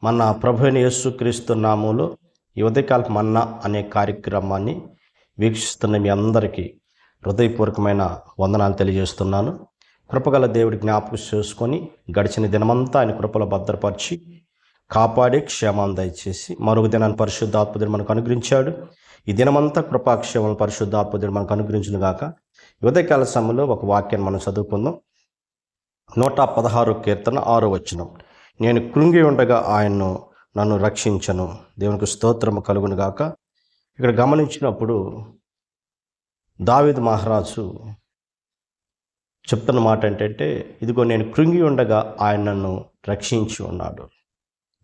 మన ప్రభు అయిన యేసుక్రీస్తు నామములో ఈ ఉదయకాల మన్నా అనే కార్యక్రమాన్ని వీక్షిస్తున్న మీ అందరికీ హృదయపూర్వకమైన వందనాలు తెలియజేస్తున్నాను. కృపగల దేవుడి జ్ఞాపకం చేసుకొని గడిచిన దినమంతా ఆయన కృపలో భద్రపరిచి కాపాడి క్షేమాన్ని దయచేసి మరొక దినాన్ని పరిశుద్ధాత్మదేవుడు మనకు అనుగ్రహించాడు. ఈ దినమంతా కృపాక్షేమం పరిశుద్ధాత్మదేవుడు మనకు అనుగ్రహించును గాక. ఉదయకాల సమయంలో ఒక వాక్యాన్ని మనం చదువుకుందాం. 116 కీర్తన 6వ వచనం. నేను కృంగి ఉండగా ఆయన్ను నన్ను రక్షించను. దేవునికి స్తోత్రము కలుగును గాక. ఇక్కడ గమనించినప్పుడు దావీదు మహారాజు చెప్తున్న మాట ఏంటంటే, ఇదిగో నేను కృంగి ఉండగా ఆయన నన్ను రక్షించి ఉన్నాడు.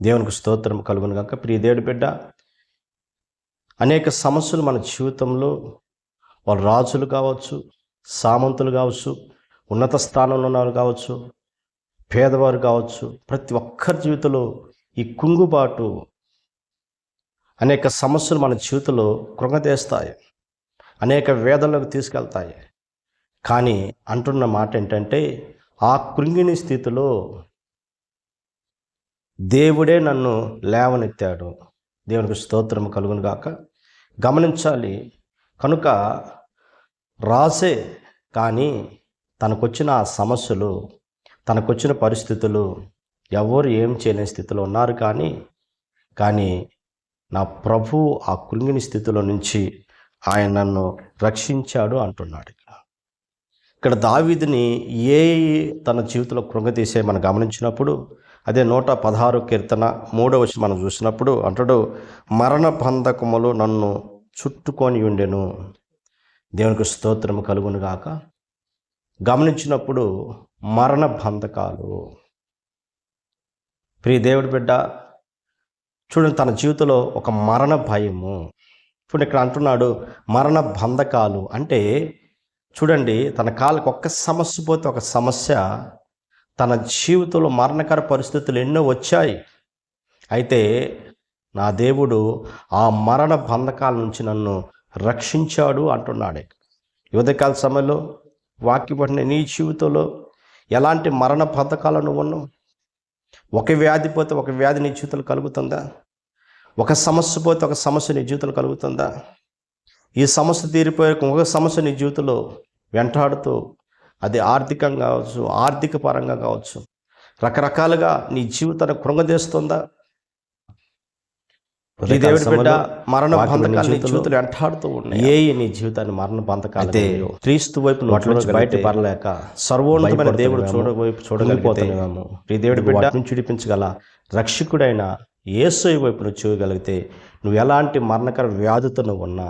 దేవునికి స్తోత్రం కలుగును గాక. ప్రియ దేవుడి బిడ్డ, అనేక సమస్యలు మన జీవితంలో, వాళ్ళు రాజులు కావచ్చు, సామంతులు కావచ్చు, ఉన్నత స్థానంలో ఉన్నవారు కావచ్చు, పేదవారు కావచ్చు, ప్రతి ఒక్కరి జీవితంలో ఈ కుంగుబాటు అనేక సమస్యలు మన జీవితంలో కృంగతీస్తాయి, అనేక వేదనలకు తీసుకెళ్తాయి. కానీ అంటున్న మాట ఏంటంటే, ఆ కృంగిని స్థితిలో దేవుడే నన్ను లేవనెత్తాడు. దేవునికి స్తోత్రం కలుగును గాక. గమనించాలి, కనుక రాసే కానీ తనకొచ్చిన ఆ సమస్యలు, తనకొచ్చిన పరిస్థితులు ఎవరు ఏం చేయలేని స్థితిలో ఉన్నారు. కానీ నా ప్రభు ఆ కృంగిని స్థితిలో నుంచి ఆయన నన్ను రక్షించాడు అంటున్నాడు. ఇక్కడ దావీదుని తన జీవితంలో కృంగతీసే మనం గమనించినప్పుడు, అదే 116 కీర్తన 3వ వచనం మనం చూసినప్పుడు అంటాడు, మరణ బంధకములు నన్ను చుట్టుకొని ఉండెను. దేవునికి స్తోత్రము కలుగును గాక. గమనించినప్పుడు మరణ బంధకాలు, ప్రియ దేవుడి బిడ్డ, చూడండి, తన జీవితంలో ఒక మరణ భయము. చూడండి, ఇక్కడ అంటున్నాడు మరణ బంధకాలు అంటే, చూడండి, తన కాళ్ళకు ఒక్క సమస్య పోతే ఒక సమస్య, తన జీవితంలో మరణకర పరిస్థితులు ఎన్నో వచ్చాయి. అయితే నా దేవుడు ఆ మరణ బంధకాల నుంచి నన్ను రక్షించాడు అంటున్నాడు. ఉదయకాల సమయంలో వాక్యం పట్టిన నీ జీవితంలో ఎలాంటి మరణ బంధకాలను ఉన్నావు? ఒక వ్యాధి పోతే ఒక వ్యాధి నీ జీవితంలో కలుగుతుందా? ఒక సమస్య పోతే ఒక సమస్య నీ జీవితంలో కలుగుతుందా? ఈ సమస్య తీరిపోయే ఒక సమస్య నీ జీవితంలో వెంటాడుతూ, అది ఆర్థికంగా కావచ్చు, ఆర్థిక పరంగా కావచ్చు, రకరకాలుగా నీ జీవితాన్ని కృంగదీస్తుందా? దేవుడి బిడ్డ, మరణ బంధకాలు నీ జీవితంలో వెంటాడుతూ ఉన్నాయి. నీ జీవితాన్ని మరణ బంధకాలు క్రీస్తు వైపు నుంచి బయట పడలేక సర్వోన్నతమైన దేవుడు చూడగలిగిపోతున్నాము. ఈ దేవుడి బిడ్డ నుంచి విడిపించగల రక్షకుడైన యేసు వైపు నుంచి చూడగలిగితే, నువ్వు ఎలాంటి మరణకర వ్యాధితో నువ్వు ఉన్నా,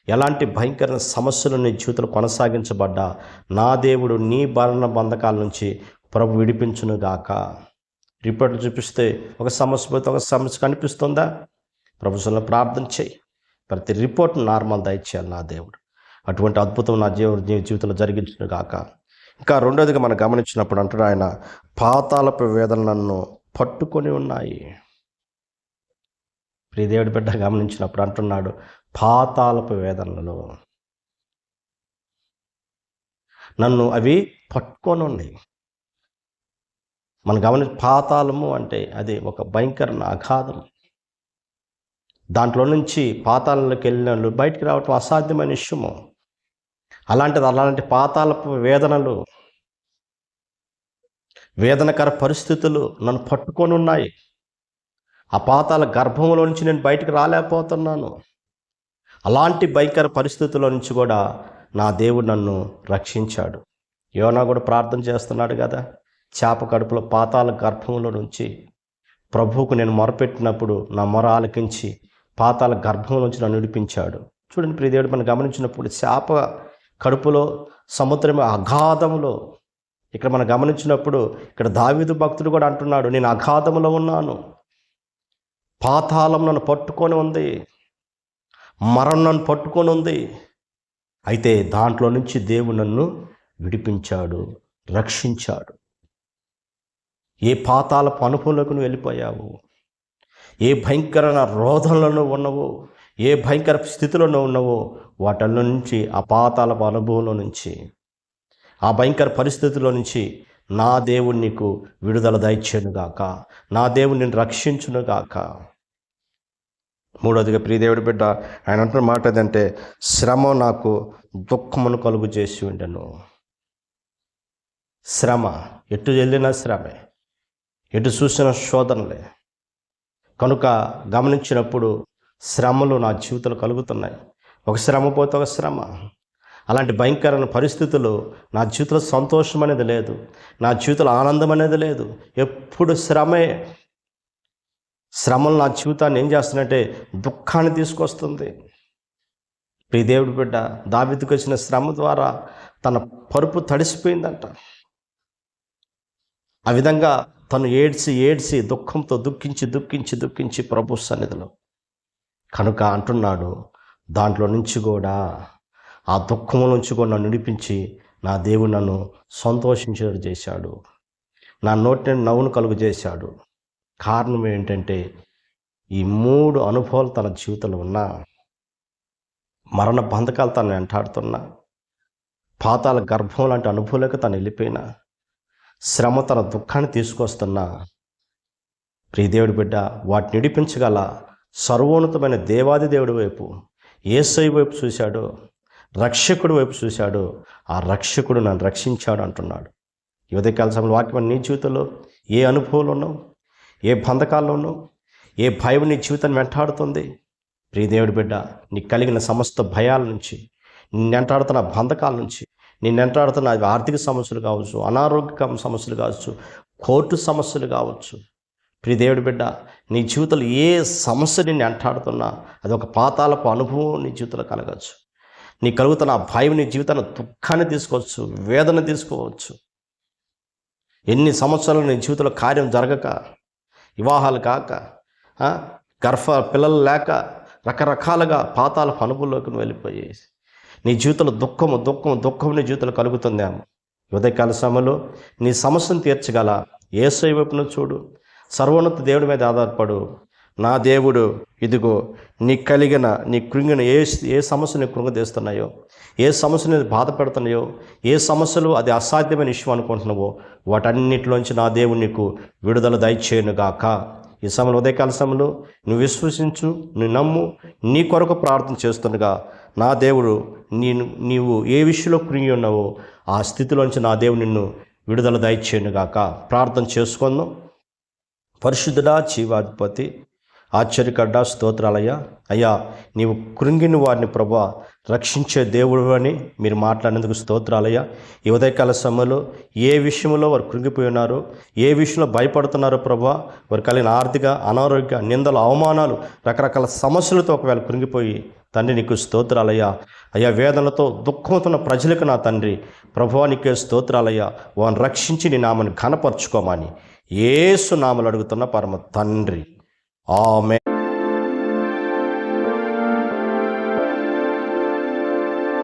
ఎలాంటి భయంకర సమస్యలు నీ జీవితంలో కొనసాగించబడ్డా, నా దేవుడు నీ మరణ బంధకాల నుంచి ప్రభు విడిపించును గాక. రిపోర్ట్లు చూపిస్తే ఒక సమస్య పోతే ఒక సమస్య కనిపిస్తుందా? ప్రభుత్వంలో ప్రార్థన చేయి, ప్రతి రిపోర్ట్ నార్మల్ దయచేయాలి నా దేవుడు. అటువంటి అద్భుతం నా జీవితంలో జరిగించును గాక. ఇంకా రెండోదిగా మనం గమనించినప్పుడు అంటాడు ఆయన, పాతాళపు వేదనలు నన్ను పట్టుకొని ఉన్నాయి. ప్రియ దేవుడి బిడ్డ, గమనించినప్పుడు అంటున్నాడు, పాతాళపు వేదనలు నన్ను అవి పట్టుకొని ఉన్నాయి. మనం పాతాళము అంటే అది ఒక భయంకర అగాధం. దాంట్లో నుంచి పాతాళంలోకి వెళ్ళిన వాళ్ళు బయటికి రావటం అసాధ్యమైన విషయము. అలాంటి పాతాళపు వేదనలు, వేదనకర పరిస్థితులు నన్ను పట్టుకొని ఉన్నాయి. ఆ పాతాళ గర్భంలో నుంచి నేను బయటికి రాలేకపోతున్నాను. అలాంటి భయంకర పరిస్థితుల్లో నుంచి కూడా నా దేవుడు నన్ను రక్షించాడు. యోనా కూడా ప్రార్థన చేస్తున్నాడు కదా, చేప కడుపులో పాతాళ గర్భంలో నుంచి ప్రభువుకు నేను మొరపెట్టినప్పుడు నా మొర ఆలకించి పాతాళ గర్భం నుంచి నన్ను విడిపించాడు. చూడండి ప్రియ దేవుడు, మనం గమనించినప్పుడు చేప కడుపులో, సముద్రం అగాధంలో, ఇక్కడ మనం గమనించినప్పుడు ఇక్కడ దావీదు భక్తుడు కూడా అంటున్నాడు, నేను అగాధంలో ఉన్నాను, పాతాళం నన్ను పట్టుకొని ఉంది, మరణం నన్ను పట్టుకొని ఉంది. అయితే దాంట్లో నుంచి దేవుడు నన్ను విడిపించాడు, రక్షించాడు. ఏ పాతాళపు అనుభవంలోకి నువ్వు వెళ్ళిపోయావు, ఏ భయంకర రోధనలో ఉన్నావో, ఏ భయంకర స్థితిలో ఉన్నావో, వాటిల్లో నుంచి, ఆ పాతాళపు అనుభవంలో నుంచి, ఆ భయంకర పరిస్థితుల్లో నుంచి నా దేవుడు నీకు విడుదల దయచేయునుగాక, నా దేవుడు నిన్ను రక్షించునుగాక. మూడవదిగా ప్రియదేవుడి బిడ్డ ఆయన అంటున్న మాట ఏదంటే, శ్రమ నాకు దుఃఖమును కలుగు చేసి ఉండెను. శ్రమ, ఎటు వెళ్ళినా శ్రమే, ఎటు చూసిన శోధనలే. కనుక గమనించినప్పుడు శ్రమలు నా జీవితంలో కలుగుతున్నాయి. ఒక శ్రమ పోతే ఒక శ్రమ. అలాంటి భయంకరమైన పరిస్థితులు నా జీవితంలో సంతోషం అనేది లేదు, నా జీవితంలో ఆనందం అనేది లేదు. ఎప్పుడు శ్రమే. శ్రమలు నా జీవితాన్ని ఏం చేస్తున్నట్టే దుఃఖాన్ని తీసుకొస్తుంది. ప్రియదేవుడి బిడ్డ దావీదుకు వచ్చిన శ్రమ ద్వారా తన పరుపు తడిసిపోయిందంట. ఆ విధంగా తను ఏడ్చి దుఃఖంతో దుఃఖించి ప్రభు సన్నిధిలో. కనుక అంటున్నాడు, దాంట్లో నుంచి కూడా, ఆ దుఃఖము నుంచి కూడా నన్ను విడిపించి నా దేవుడు నన్ను సంతోషించేటట్టు చేశాడు, నా నోటిని నవ్వును కలుగు చేశాడు. కారణం ఏంటంటే ఈ 3 అనుభవాలు తన జీవితంలో ఉన్నా, మరణ బంధకాలు తను వెంటాడుతున్నా, పాతాళ గర్భం లాంటి అనుభవాలకు తను వెళ్ళిపోయినా, శ్రమ తన దుఃఖాన్ని తీసుకొస్తున్నా, ప్రియదేవుడి బిడ్డ వాటిని విడిపించగల సర్వోన్నతమైన దేవాది దేవుడి వైపు, యేసయ్య వైపు చూశాడు, రక్షకుడి వైపు చూశాడు. ఆ రక్షకుడు నన్ను రక్షించాడు అంటున్నాడు. ఈ ఉదయకాల సమయంలో వాక్యం నీ జీవితంలో ఏ అనుభవాలు ఉన్నావు, ఏ బంధకాల్లో ఉన్నావు, ఏ భయం నీ జీవితాన్ని వెంటాడుతుంది? ప్రియదేవుడి బిడ్డ నీకు కలిగిన సమస్త భయాల నుంచి, నిన్ను వెంటాడుతున్న బంధకాల నుంచి, నిన్ను వెంటాడుతున్న ఆర్థిక సమస్యలు కావచ్చు, అనారోగ్య సమస్యలు కావచ్చు, కోర్టు సమస్యలు కావచ్చు, ప్రియదేవుడి బిడ్డ నీ జీవితంలో ఏ సమస్య నిన్ను వెంటాడుతున్నా అది ఒక పాతాళపు అనుభవం నీ జీవితంలో కలగచ్చు. నీ కలుగుతున్న ఆ భయం నీ జీవితాన్ని దుఃఖాన్ని తీసుకోవచ్చు, వేదన తీసుకోవచ్చు. ఎన్ని సంవత్సరాలు నీ జీవితంలో కార్యం జరగక, వివాహాలు కాక, పిల్లలు లేక, రకరకాలుగా పాతాళపు అనుభవంలోకి వెళ్ళిపోయి నీ జీవితంలో దుఃఖం నీ జీవితంలో కలుగుతుందేమో. ఉదయకాల సమయంలో నీ సమస్యను తీర్చగల యేసయ్య వైపును చూడు, సర్వోన్నత దేవుడి మీద ఆధారపడు. నా దేవుడు ఇదిగో నీ కృంగిన ఏ సమస్యలు కృంగదీస్తున్నాయో, ఏ సమస్యలు బాధ పెడుతున్నాయో, ఏ సమస్యలు అది అసాధ్యమైన విషయం అనుకుంటున్నావో వాటన్నిటిలోంచి నా దేవుడు నీకు విడుదల దయచేయునుగాక. ఈ సమయంలో ఉదయకాల సమయంలో నువ్వు విశ్వసించు, నువ్వు నమ్ము, నీ కొరకు ప్రార్థన చేస్తుండగా నా దేవుడు నీవు ఏ విషయంలో కృంగి ఉన్నావో ఆ స్థితిలోంచి నా దేవుడు నిన్ను విడుదల దయచేయునుగాక. ప్రార్థన చేసుకుందాం. పరిశుద్ధుడా, జీవాధిపతి, ఆశ్చర్యకర్డా, స్తోత్రాలయ్యా. అయ్యా, నీవు కృంగిన వారిని ప్రభా రక్షించే దేవుడు అని మీరు మాట్లాడినందుకు స్తోత్రాలయ్యా. ఈ ఉదయకాల సమయంలో ఏ విషయంలో వారు కృంగిపోయి ఉన్నారో, ఏ విషయంలో భయపడుతున్నారో ప్రభా, వారు కలిగిన ఆర్థిక, అనారోగ్య, నిందలు, అవమానాలు, రకరకాల సమస్యలతో ఒకవేళ కృంగిపోయి తండ్రి నీకు స్తోత్రాలయ్యా. అయ్యా, వేదనలతో దుఃఖమవుతున్న ప్రజలకు నా తండ్రి ప్రభువా నీకే స్తోత్రాలయ్యా. వారిని రక్షించి నీ నామని ఘనపరచుకోమని యేసు నామములో అడుగుతున్న పరమ తండ్రి, ఆమేన్.